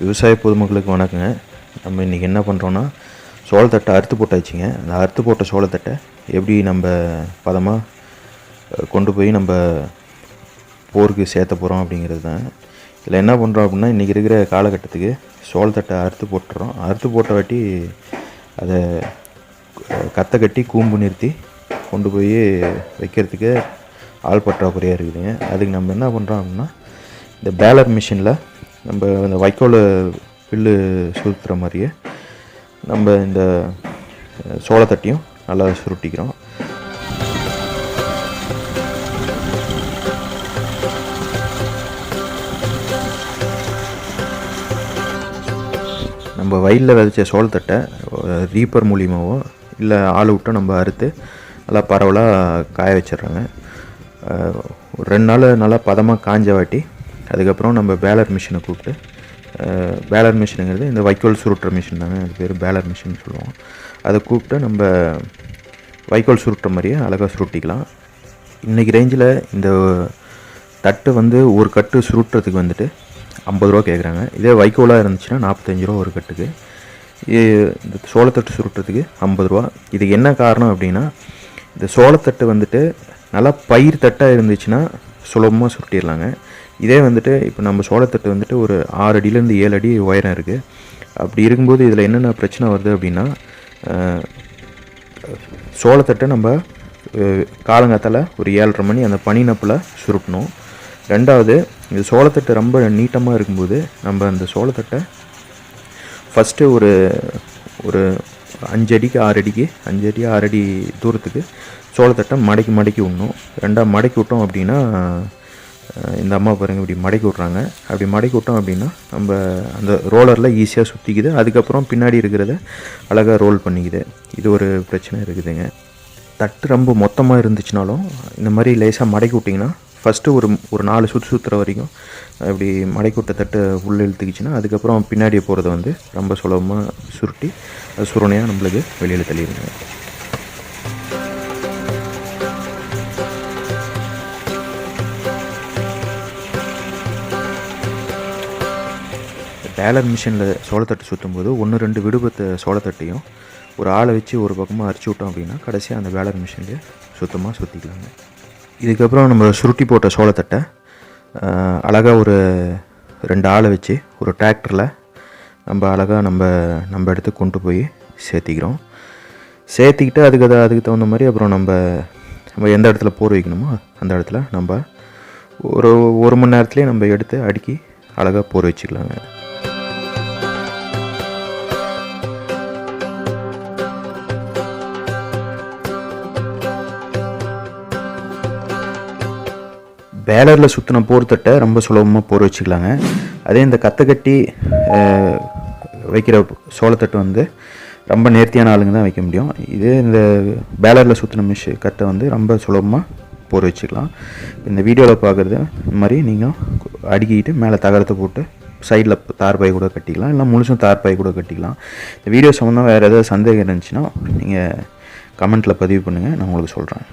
விவசாய பொதுமக்களுக்கு வணக்கங்க. நம்ம இன்றைக்கி என்ன பண்ணுறோன்னா, சோளத்தட்டை அறுத்து போட்டாச்சுங்க. அந்த அறுத்து போட்ட சோளத்தட்டை எப்படி நம்ம பதமாக கொண்டு போய் நம்ம போருக்கு சேர்த்த போகிறோம் அப்படிங்கிறது தான். இதில் என்ன பண்ணுறோம் அப்படின்னா, இன்றைக்கி இருக்கிற காலகட்டத்துக்கு சோளத்தட்டை அறுத்து போட்டுறோம். அறுத்து போட்ட வாட்டி அதை கத்தை கட்டி கூம்பு நிறுத்தி கொண்டு போய் வைக்கிறதுக்கு ஆள் பற்றாக்குறையாக இருக்குதுங்க. அதுக்கு நம்ம என்ன பண்ணுறோம் அப்படின்னா, இந்த பேலர் மிஷினில் நம்ம இந்த வைக்கோல் பில்லு சுருட்டுற மாதிரியே நம்ம இந்த சோளத்தட்டையும் நல்லா சுருட்டிக்கிறோம். நம்ம வயலில் விதைச்ச சோளத்தட்டை ரீப்பர் மூலியமாவோ இல்லை ஆள் விட்டோ நம்ம அறுத்து நல்லா பரவலாக காய வச்சிடுறாங்க. ஒரு 2 நாள் நல்லா பதமாக காஞ்ச வாட்டி அதுக்கப்புறம் நம்ம பேலர் மிஷினை கூப்பிட்டு, பேலர் மிஷினுங்கிறது இந்த வைக்கோல் சுருட்டுற மிஷின் தாங்க, அது பேர் பேலர் மிஷின் சொல்லுவோம். அதை கூப்பிட்டு நம்ம வைக்கோல் சுருட்டுற மாதிரியே அழகாக சுருட்டிக்கலாம். இன்றைக்கி ரேஞ்சில் இந்த தட்டு ஒரு கட்டு சுருட்டுறதுக்கு 50 ரூபா கேட்குறாங்க. இதே வைக்கோலாக இருந்துச்சுன்னா 45 ரூபா ஒரு கட்டுக்கு. இந்த சோளத்தட்டு சுருட்டுறதுக்கு 50 ரூபா. இதுக்கு என்ன காரணம் அப்படின்னா, இந்த சோளத்தட்டு நல்லா பயிர் தட்டாக இருந்துச்சுன்னா சுலபமாக சுருட்டிடலாங்க. இதே இப்போ நம்ம சோளத்தட்டு ஒரு 6 அடியிலேருந்து 7 அடி உயரம் இருக்குது. அப்படி இருக்கும்போது இதில் என்னென்ன பிரச்சனை வருது அப்படின்னா, சோளத்தட்டை நம்ம காலங்காத்தால் ஒரு 7:30 மணி அந்த பனி நப்பில் சுருட்டணும். 2வது, இந்த சோளத்தட்டு ரொம்ப நீட்டமாக இருக்கும்போது நம்ம அந்த சோளத்தட்டை ஃபஸ்ட்டு ஒரு 5 அடிக்கு 6 அடிக்கு 5 அடி 6 அடி தூரத்துக்கு சோளத்தட்டை மடக்கி விடணும். 2 மடக்கி விட்டோம் அப்படின்னா, இந்த அம்மா பாருங்கள் இப்படி மடக்கி விட்றாங்க. அப்படி மடக்கி விட்டோம் அப்படின்னா நம்ம அந்த ரோலரில் ஈஸியாக சுற்றிக்குது. அதுக்கப்புறம் பின்னாடி இருக்கிறத அழகாக ரோல் பண்ணிக்குது. இது ஒரு பிரச்சனை இருக்குதுங்க. தட்டு ரொம்ப மொத்தமாக இருந்துச்சுனாலும் இந்த மாதிரி லேசாக மடக்கி விட்டிங்கன்னா ஃபஸ்ட்டு ஒரு 4 சுற்றுற வரைக்கும் இப்படி மடக்கி விட்ட தட்டு உள்ளே இழுத்துக்கிச்சின்னா அதுக்கப்புறம் பின்னாடியே போகிறத ரொம்ப சுலபமாக சுருட்டி அது சுரணையாக நம்மளுக்கு வெளியில் தள்ளிடுங்க. பேலர் மிஷினில் சோளத்தட்டு சுற்றும் போது 1-2 விடுபட்ட சோளத்தட்டையும் ஒரு ஆளை வச்சு ஒரு பக்கமாக அரிச்சு விட்டோம் அப்படின்னா கடைசியாக அந்த பேலர் மிஷின்லேயே சுத்தமாக சுற்றிக்கலாங்க. இதுக்கப்புறம் நம்ம சுருட்டி போட்ட சோளத்தட்டை அழகாக ஒரு 2 ஆளை வச்சு ஒரு டிராக்டரில் நம்ம அழகாக நம்ம இடத்துக்கு கொண்டு போய் சேர்த்திக்கிறோம். சேர்த்திக்கிட்டு அதுக்கு தகுந்த மாதிரி அப்புறம் நம்ம எந்த இடத்துல போர் வைக்கணுமோ அந்த இடத்துல நம்ம ஒரு மணி நேரத்துலேயே நம்ம எடுத்து அடுக்கி அழகாக போர் வச்சுக்கலாங்க. பேலரில் சுற்றின போர்த்தட்டை ரொம்ப சுலபமாக போர் வச்சுக்கலாங்க. அதே இந்த கத்தை கட்டி வைக்கிற சோளத்தட்டு ரொம்ப நேர்த்தியான ஆளுங்க தான் வைக்க முடியும். இதே இந்த பேலரில் சுற்றின கட்டை ரொம்ப சுலபமாக போர் வச்சுக்கலாம். இந்த வீடியோவில் பார்க்குறது இந்த மாதிரி நீங்கள் அடுக்கிட்டு மேலே தகரத்தை போட்டு சைடில் தார்பாய் கூட கட்டிக்கலாம், இல்லை முழுசும் தார்பாய் கூட கட்டிக்கலாம். இந்த வீடியோ சம்மந்தமாக வேறு ஏதாவது சந்தேகம் இருந்துச்சுன்னா நீங்கள் கமெண்ட்டில் பதிவு பண்ணுங்கள், நான் உங்களுக்கு சொல்கிறேன்.